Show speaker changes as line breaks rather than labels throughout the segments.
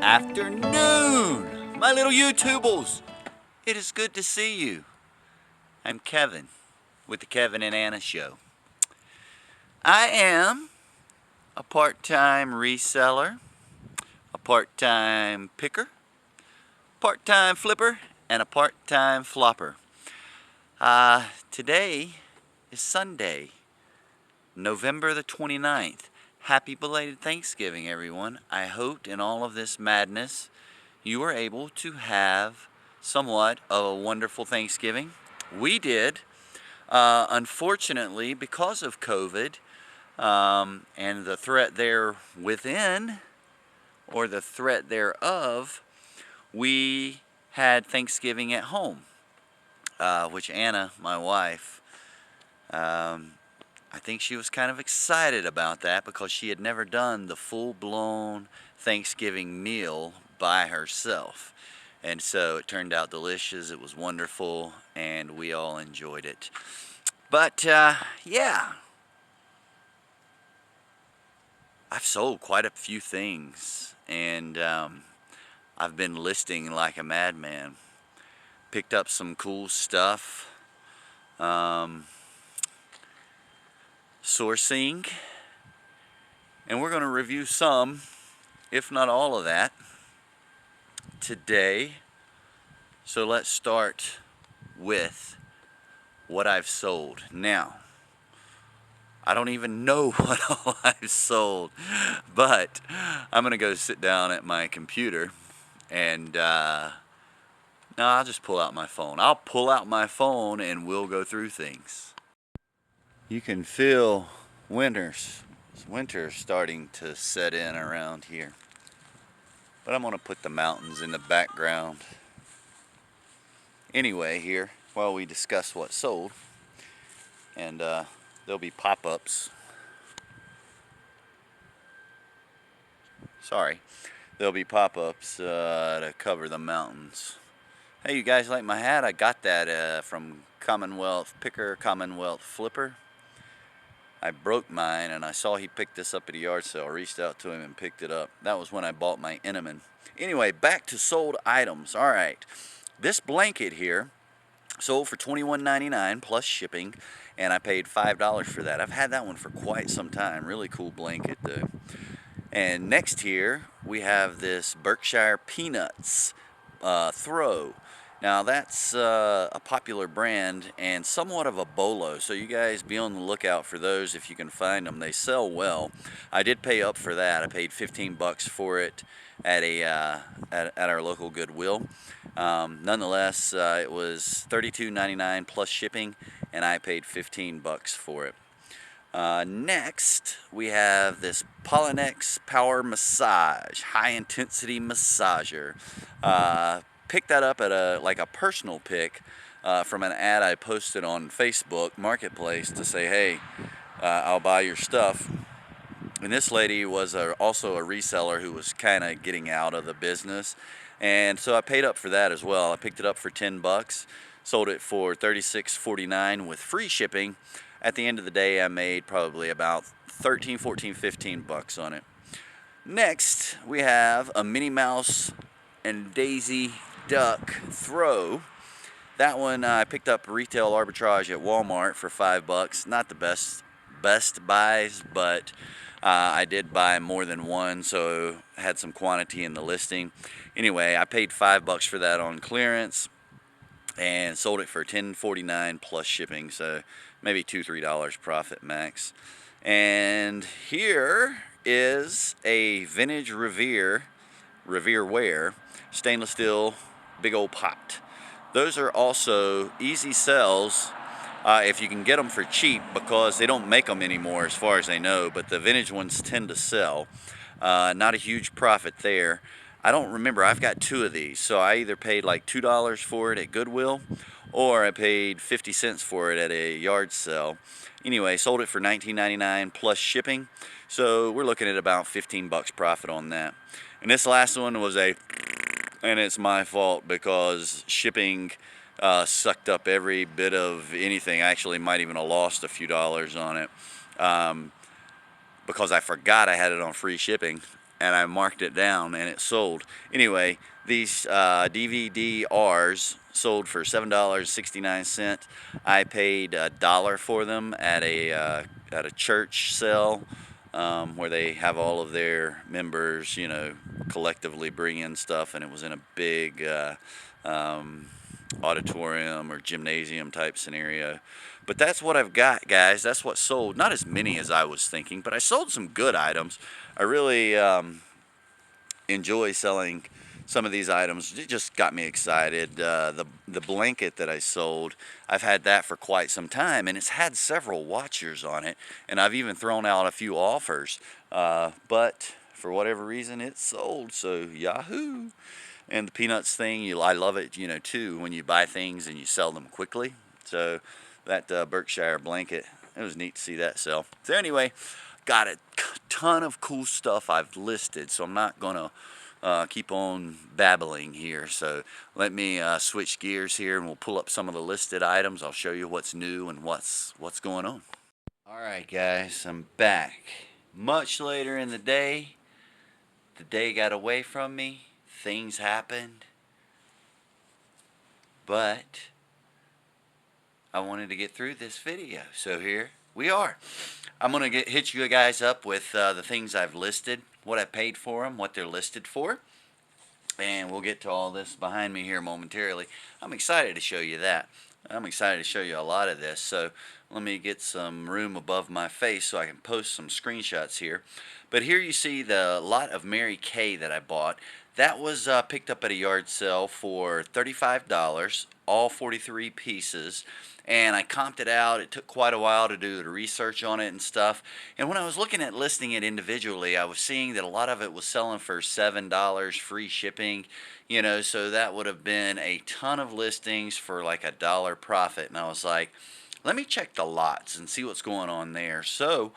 afternoon, my little YouTubers. It is good to see you. I'm Kevin with the Kevin and Anna Show. I am a part-time reseller, a part-time picker, part-time flipper, and a part-time flopper. Today is Sunday, November the 29th. Happy belated Thanksgiving, everyone. I hope in all of this madness you were able to have somewhat of a wonderful Thanksgiving. We did. Unfortunately, because of COVID and the threat there within, or the threat thereof, we had Thanksgiving at home, which Anna, my wife, I think she was kind of excited about that because she had never done the full-blown Thanksgiving meal by herself. And so it turned out delicious, it was wonderful, and we all enjoyed it. But, yeah, I've sold quite a few things, and I've been listing like a madman. Picked up some cool stuff. Sourcing, and we're going to review some, if not all of that, today. So let's start with what I've sold. Now, I don't even know what all I've sold, but I'm going to go sit down at my computer and no, I'll just pull out my phone. I'll pull out my phone and we'll go through things. You can feel winter starting to set in around here. But I'm going to put the mountains in the background. Anyway, here, while we discuss what sold, and there'll be pop-ups. Sorry. There'll be pop-ups to cover the mountains. Hey, you guys like my hat? I got that from Commonwealth Picker, Commonwealth Flipper. I broke mine, and I saw he picked this up at a yard sale. I reached out to him and picked it up. That was when I bought my Inman. Anyway, back to sold items. All right, this blanket here sold for $21.99 plus shipping, and I paid $5 for that. I've had that one for quite some time. Really cool blanket, though. And next here, we have this Berkshire Peanuts throw. Now that's a popular brand and somewhat of a BOLO, so you guys be on the lookout for those if you can find them. They sell well. I did pay up for that. I paid 15 bucks for it at our local Goodwill. Nonetheless, it was $32.99 plus shipping, and I paid 15 bucks for it. Next, we have this Polynex Power Massage High Intensity Massager. Picked that up at a personal pick from an ad I posted on Facebook Marketplace to say, hey, I'll buy your stuff. And this lady was also a reseller who was kind of getting out of the business, and so I paid up for that as well. I picked it up for 10 bucks, sold it for $36.49 with free shipping. At the end of the day, I made probably about 13, 14, 15 bucks on it. Next, we have a Minnie Mouse and Daisy Duck throw. That one I picked up retail arbitrage at Walmart for 5 bucks. Not the best buys, but I did buy more than one, so I had some quantity in the listing. Anyway, I paid 5 bucks for that on clearance and sold it for $10.49 plus shipping, so maybe $2-3 profit max. And here is a vintage Revere ware stainless steel big old pot. Those are also easy sells if you can get them for cheap, because they don't make them anymore as far as I know, but the vintage ones tend to sell. Not a huge profit there. I don't remember, I've got 2 of these, so I either paid like $2 for it at Goodwill, or I paid 50 cents for it at a yard sale. Anyway, sold it for $19.99 plus shipping, so we're looking at about 15 bucks profit on that. And this last one was and it's my fault because shipping sucked up every bit of anything. I actually might even have lost a few dollars on it because I forgot I had it on free shipping. and I marked it down, and it sold. Anyway, these DVD-Rs sold for $7.69. I paid $1 for them at a church sale, where they have all of their members, you know, collectively bring in stuff, and it was in a big um, auditorium or gymnasium type scenario. But that's what I've got, guys. That's what sold. Not as many as I was thinking, but I sold some good items. I really enjoy selling some of these items. It just got me excited. The blanket that I sold, I've had that for quite some time, and it's had several watchers on it, and I've even thrown out a few offers. But for whatever reason, it sold. So yahoo! And the peanuts thing, I love it, you know, too, when you buy things and you sell them quickly. So that Berkshire blanket, it was neat to see that sell. So anyway, got a ton of cool stuff I've listed, so I'm not gonna keep on babbling here. So let me switch gears here, and we'll pull up some of the listed items. I'll show you what's new and what's going on. All right, guys, I'm back. Much later in the day. The day got away from me. Things happened. But I wanted to get through this video, so here we are. I'm going to hit you guys up with the things I've listed, what I paid for them, what they're listed for, and we'll get to all this behind me here momentarily. I'm excited to show you that. I'm excited to show you a lot of this, so let me get some room above my face so I can post some screenshots here. But here you see the lot of Mary Kay that I bought. That was picked up at a yard sale for $35, all 43 pieces. And I comped it out. It took quite a while to do the research on it and stuff. And when I was looking at listing it individually, I was seeing that a lot of it was selling for $7 free shipping. You know, so that would have been a ton of listings for like $1 profit. And I was like, let me check the lots and see what's going on there. So,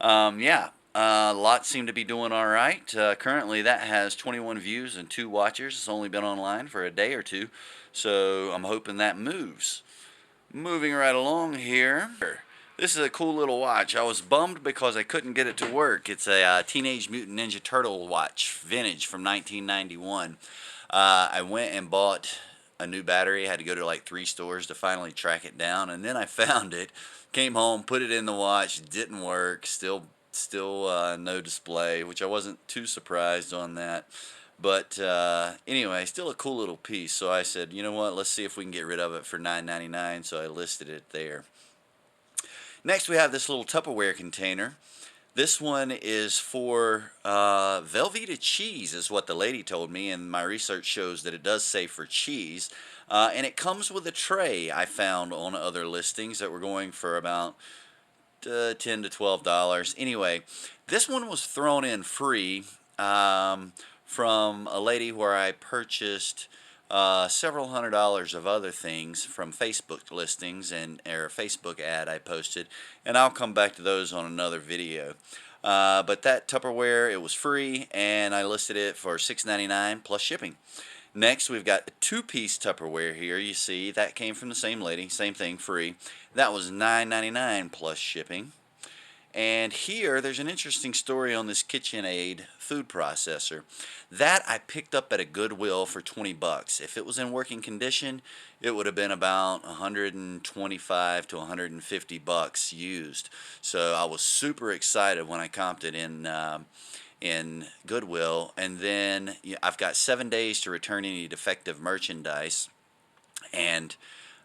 yeah. Lots seem to be doing all right. Currently, that has 21 views and 2 watchers. It's only been online for a day or two, so I'm hoping that moves. Moving right along here. This is a cool little watch. I was bummed because I couldn't get it to work. It's a Teenage Mutant Ninja Turtle watch, vintage from 1991. I went and bought a new battery. I had to go to like 3 stores to finally track it down, and then I found it. Came home, put it in the watch, didn't work. Still no display, which I wasn't too surprised on that. But anyway, still a cool little piece. So I said, you know what, let's see if we can get rid of it for $9.99. So I listed it there. Next, we have this little Tupperware container. This one is for Velveeta cheese, is what the lady told me, and my research shows that it does say for cheese. And it comes with a tray I found on other listings that were going for about $10 to $12. Anyway, this one was thrown in free from a lady where I purchased several $100s of other things from Facebook listings or a Facebook ad I posted, and I'll come back to those on another video. But that Tupperware, it was free, and I listed it for $6.99 plus shipping. Next, we've got a 2-piece Tupperware here. You see, that came from the same lady, same thing, free. That was $9.99 plus shipping. And here, there's an interesting story on this KitchenAid food processor. That I picked up at a Goodwill for 20 bucks. If it was in working condition, it would have been about 125 to 150 bucks used. So I was super excited when I comped it in Goodwill. And then I've got 7 days to return any defective merchandise. And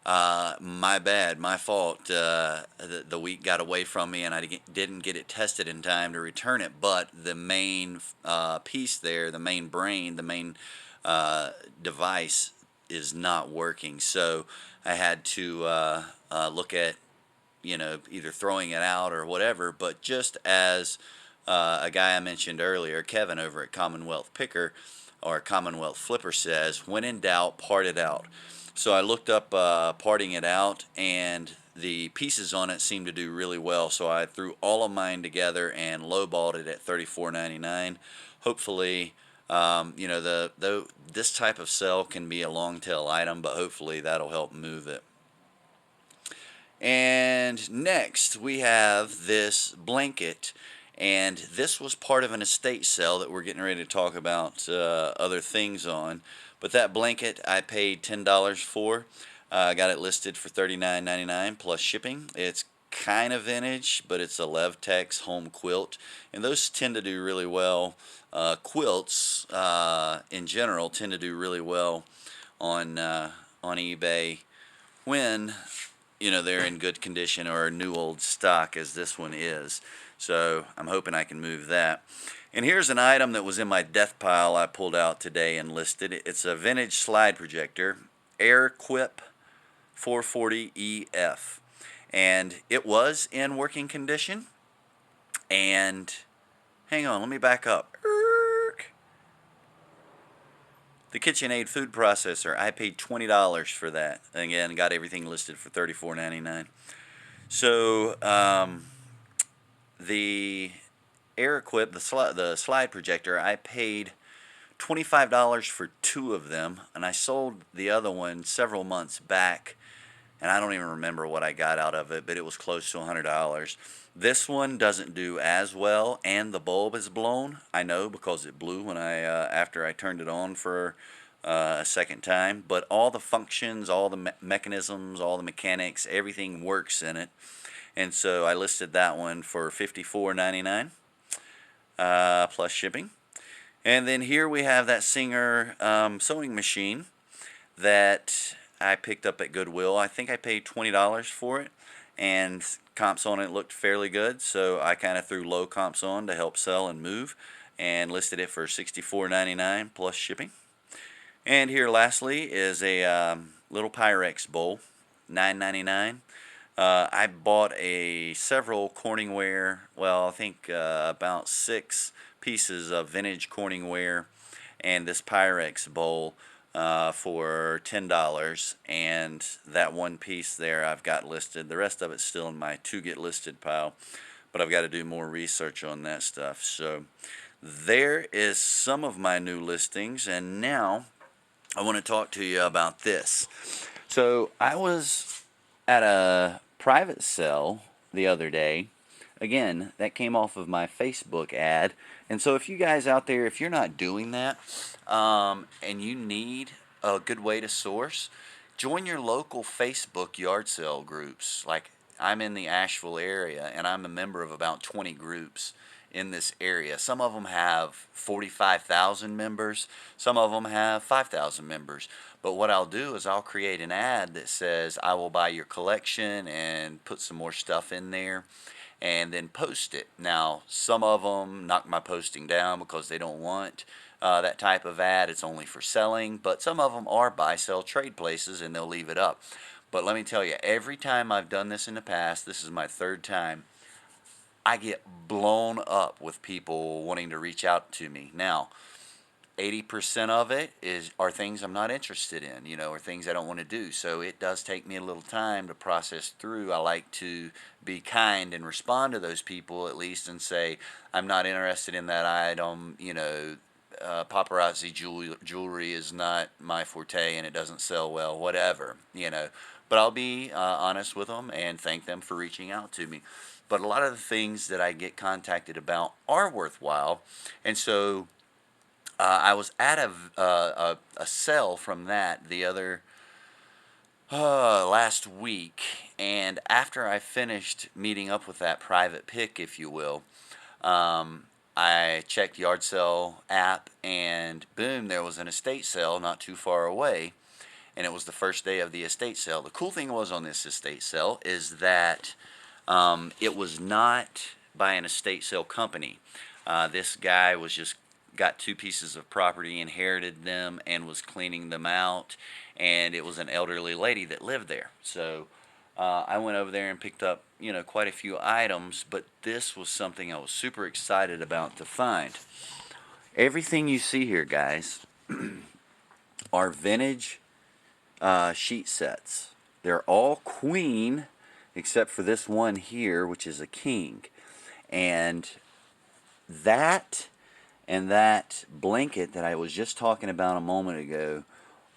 my bad, my fault. The week got away from me, and I didn't get it tested in time to return it. But the main piece there, the main brain, the main device is not working. So I had to look at, you know, either throwing it out or whatever. But just as a guy I mentioned earlier, Kevin over at Commonwealth Picker or Commonwealth Flipper says, when in doubt, part it out. So I looked up parting it out, and the pieces on it seemed to do really well. So I threw all of mine together and lowballed it at $34.99. Hopefully, you know, this type of sell can be a long tail item, but hopefully that'll help move it. And next we have this blanket, And this was part of an estate sale that we're getting ready to talk about other things on. But that blanket I paid $10 for. I got it listed for $39.99 plus shipping. It's kind of vintage, but it's a Levtex home quilt, and those tend to do really well. Quilts in general tend to do really well on eBay when they're in good condition or new old stock, as this one is. So I'm hoping I can move that. And here's an item that was in my death pile I pulled out today and listed. It's a vintage slide projector, Airquip 440EF, and it was in working condition. And hang on, let me back up. The KitchenAid food processor, I paid $20 for that. Again, got everything listed for $34.99. So the Airquip, the slide projector, I paid $25 for two of them, and I sold the other one several months back, and I don't even remember what I got out of it, but it was close to $100. This one doesn't do as well, and the bulb is blown. I know because it blew when after I turned it on for a second time. But all the functions, all the mechanisms, all the mechanics, everything works in it. And so I listed that one for $54.99 plus shipping. And then here we have that Singer sewing machine that I picked up at Goodwill. I think I paid $20 for it, and comps on it looked fairly good, so I kind of threw low comps on to help sell and move, and listed it for $64.99 plus shipping. And here lastly is a little Pyrex bowl, $9.99. I bought several Corningware, well, I think about 6 pieces of vintage Corningware and this Pyrex bowl for $10, and that one piece there I've got listed. The rest of it's still in my to get listed pile, but I've got to do more research on that stuff. So there is some of my new listings, and now I want to talk to you about this. So I was at a private sale the other day. Again, that came off of my Facebook ad. And so if you guys out there, if you're not doing that, and you need a good way to source, join your local Facebook yard sale groups. Like, I'm in the Asheville area, and I'm a member of about 20 groups in this area. Some of them have 45,000 members. Some of them have 5,000 members. But what I'll do is I'll create an ad that says, I will buy your collection, and put some more stuff in there, and then post it. Now, some of them knock my posting down because they don't want that type of ad. It's only for selling. But some of them are buy, sell, trade places, and they'll leave it up. But let me tell you, every time I've done this in the past, this is my third time, I get blown up with people wanting to reach out to me. Now, 80% of it are things I'm not interested in, or things I don't want to do. So it does take me a little time to process through. I like to be kind and respond to those people at least and say, I'm not interested in that item, paparazzi jewelry is not my forte and it doesn't sell well, whatever, But I'll be honest with them and thank them for reaching out to me. But a lot of the things that I get contacted about are worthwhile, and so I was at a sale from that the other last week, and after I finished meeting up with that private pick, if you will, I checked Yard Sale app, and boom, there was an estate sale not too far away, and it was the first day of the estate sale. The cool thing was on this estate sale is that it was not by an estate sale company. This guy was just got 2 pieces of property, inherited them, and was cleaning them out, and it was an elderly lady that lived there. So I went over there and picked up, quite a few items, but this was something I was super excited about to find. Everything you see here, guys, are vintage sheet sets. They're all queen, except for this one here, which is a king. And that blanket that I was just talking about a moment ago,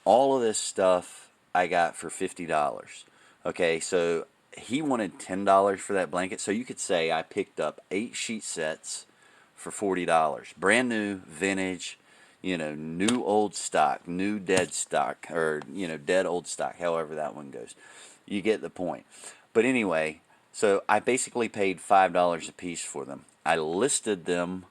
all of this stuff I got for $50. Okay, so he wanted $10 for that blanket. So you could say I picked up 8 sheet sets for $40. Brand new, vintage, new old stock, new dead stock, or, dead old stock, however that one goes. You get the point. But anyway, so I basically paid $5 a piece for them. I listed them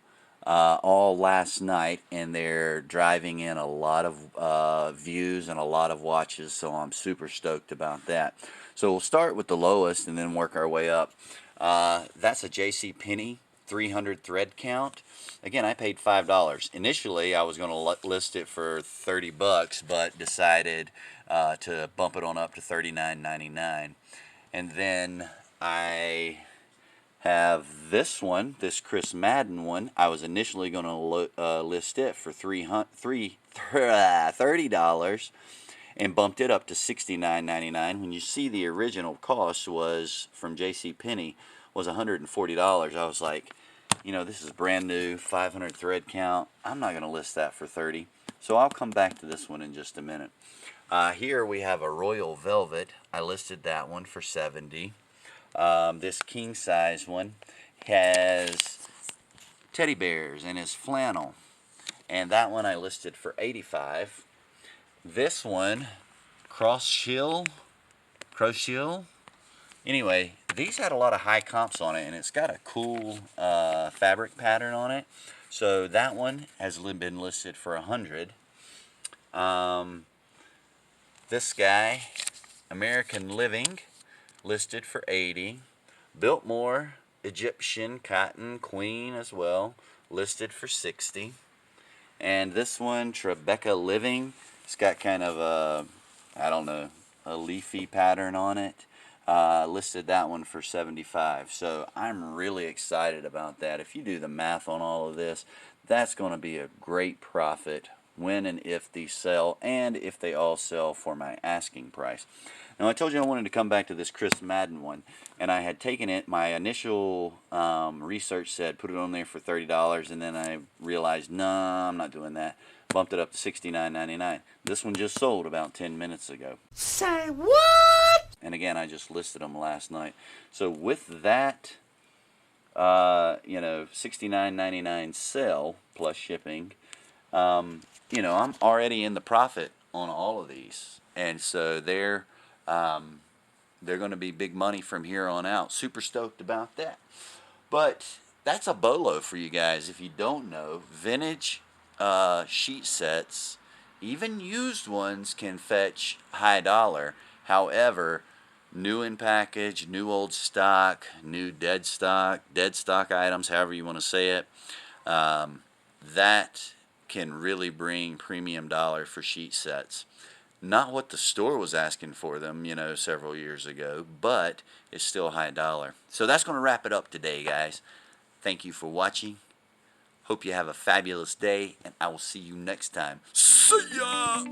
all last night, and they're driving in a lot of views and a lot of watches, so I'm super stoked about that. So we'll start with the lowest and then work our way up. That's a J.C. Penney 300 thread count. Again, I paid $5. Initially, I was going to list it for $30, but decided to bump it on up to $39.99. And then I have this one, this Chris Madden one. I was initially going to list it for $30 and bumped it up to $69.99. When you see the original cost was from J.C. Penney was $140. I was like, this is brand new, 500 thread count. I'm not going to list that for $30. So I'll come back to this one in just a minute. Here we have a Royal Velvet. I listed that one for $70. This king size one has teddy bears and is flannel, and that one I listed for $85. This one, Crosshill. Anyway, these had a lot of high comps on it, and it's got a cool fabric pattern on it. So that one has been listed for $100. This guy, American Living, listed for $80. Biltmore Egyptian Cotton Queen as well, listed for $60. And this one, Tribeca Living, it's got kind of a leafy pattern on it. Listed that one for $75. So I'm really excited about that. If you do the math on all of this, that's going to be a great profit when and if these sell, and if they all sell for my asking price. Now, I told you I wanted to come back to this Chris Madden one, and I had taken it. My initial research said put it on there for $30, and then I realized, no, I'm not doing that. Bumped it up to $69.99. This one just sold about 10 minutes ago.
Say what?
And again, I just listed them last night. So with that, $69.99 sale plus shipping, I'm already in the profit on all of these, and so they're going to be big money from here on out. Super stoked about that. But that's a BOLO for you guys. If you don't know, vintage sheet sets, even used ones, can fetch high dollar. However, new in package, new old stock, new dead stock items, however you want to say it, that can really bring premium dollar for sheet sets. Not what the store was asking for them, several years ago, but it's still high dollar. So that's going to wrap it up today, guys. Thank you for watching. Hope you have a fabulous day, and I will see you next time. See ya!